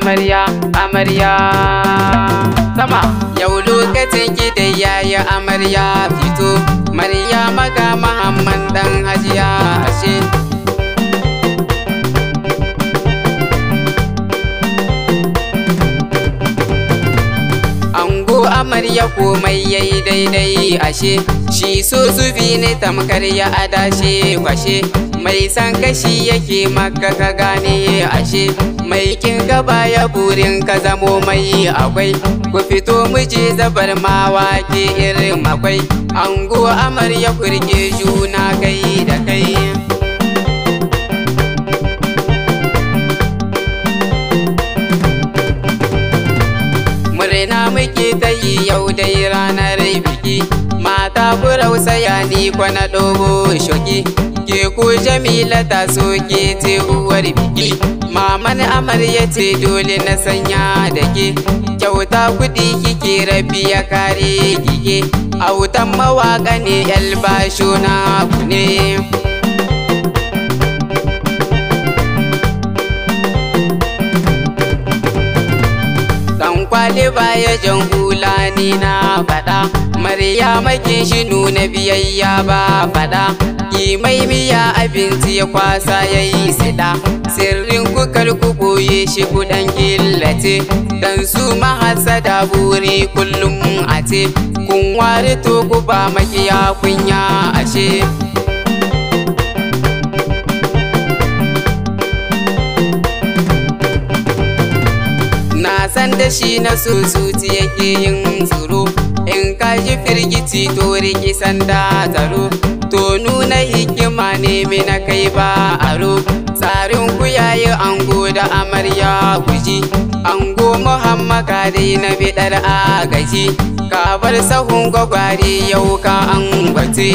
amarya amarya sama yau lokacin ki da yayi amarya fito Maryama ga Muhammad dan Hajiya ashe ango amarya komai yayi daidai ashe shi so zubi ne tamkar ya adashe kwashe mai san kashi yake maka ka gane ashe mai kin gaba ya burin ka zamo mai akwai ku fito muje zabar mawaki irin akwai ango amarya kurke juna kai da kai murna muke ta yi yau dai ranar biki mata burausaya ni kwana dogo shoki ke ku Jamila ta so ke ce uwar biki maman amarya ce dole na sanya da ke kyauta kudi kike rabi ya kare kike autan mawaka ne albasho na ku ne kwali baya jan hula ni na faɗa Maryama kin shi nuna biyayya ba faɗa ki mai miya abinci ya kwasa yayi sida sirrin ku kar ku boye shi ku dan killace dan su mahasada buri kullum a ce kun ware to ku ba makiya kunya ashe san da shi na susuti yake yin tsoro in ka ji firgici to riki sanda taro to nuna hikima ne na kai ba aro tsarin ku yayi ango da amarya guji ango Muhammad dai na bidar agaji ka bar sahun gwagware yau ka an bace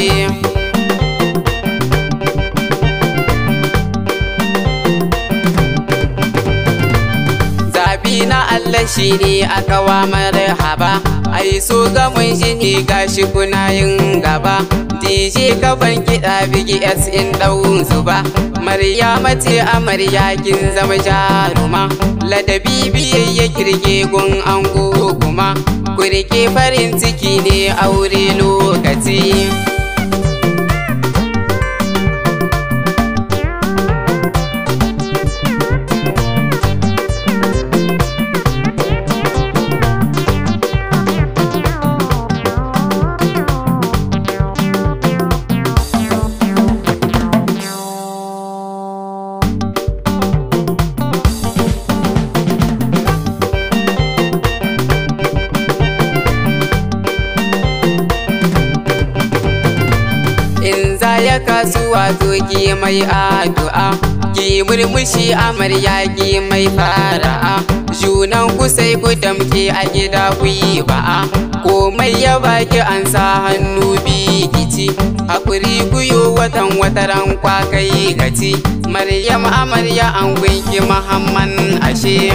na Allah shi ne aka wa marhaba ai so ga mun shi ne gashi kuna yin gaba DJ kafan kiɗa bigi S in ɗau zuba Maryama ce amarya kin zama jaruma ladabi biyayya kirge gun ango kuma ku rike farin ciki ne aure lokaci ya kasuwa zo ki mai addu'a ki murmushi amarya ki mai fara'a junan ku sai ku damke a gida ku yi ba'a komai ya baki an sa hannu bikici hakuri ku yo watan wataran kwakai gaci Maryam amarya an gunki Muhammad ashe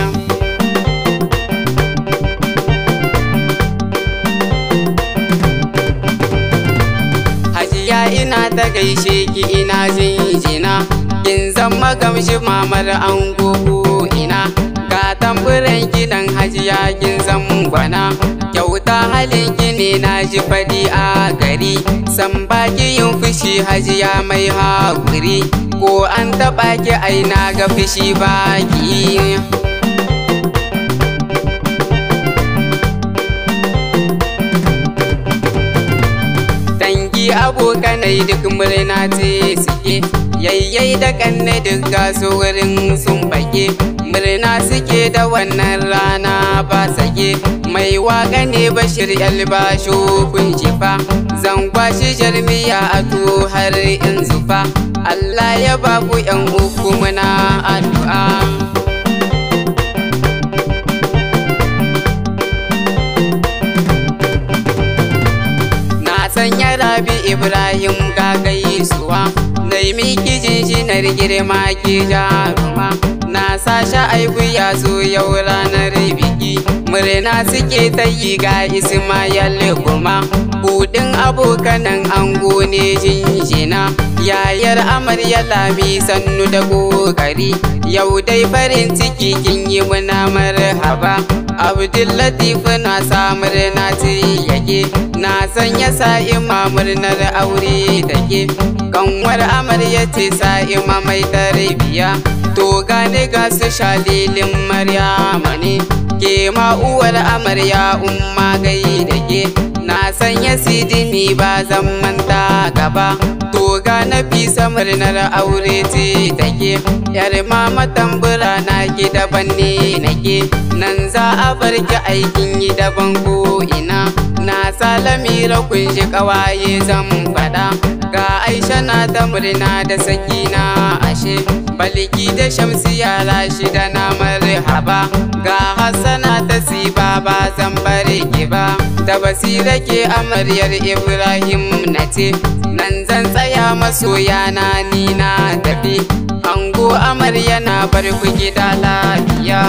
ina ta gaishe ki ina jinjina kin zama gamshi mamar ango ina ga tamburan gidan Hajiya kin zambana kyauta halin ki ne na ji fadi a gari san baki yin fushi Hajiya mai hakuri ko an taba ki aina ga fushi baki abokanai duk murna ce suke yayyai da kanne duk gasu wurin sun bake murna suke da wannan rana ba sake mai waka ne Bashir albasho kun jifa zan kwashi jarmiya a to har in zufa Allah ya ba ku yan uku muna addu'a sanya Rabi Ibrahim ka gaisuwa nai miki jinjinar girma ki jaruma na sasha aibu ya zo yau ranar biki murna suke ta yi ga Ismail kuma Kudin abokanan ango ne jinjina, yayar amarya Lami sannu da kokari. Yau dai farin ciki kin yi muna marhaba, Abdullatif na samar na yake, na sanya sa'ima murnar aure take. Kanwar amarya ce sa'ima mai tarbiya, to gane ga su shalilin Maryama ne, ke ma uwar amarya umma gai da ke. Na sanya sidini ba zan manta gaba, to ga Nafisa murnar aure ce take. Yar mama tambura na ki daban ne nake, nan za a barki aikin yi daban ko ina. Na Salamira kun ji kawaye zan fada, ga Aisha na ta murna da Sakina ashe, Balki da Shamsiya Rashida na marhaba, ga Hassana ta Siba ba zan bari ki ba, da Basira ke amaryar Ibrahim na ce, nan zan tsaya masoya na ni na tafi. Ango amarya na bar ku gida lafiya.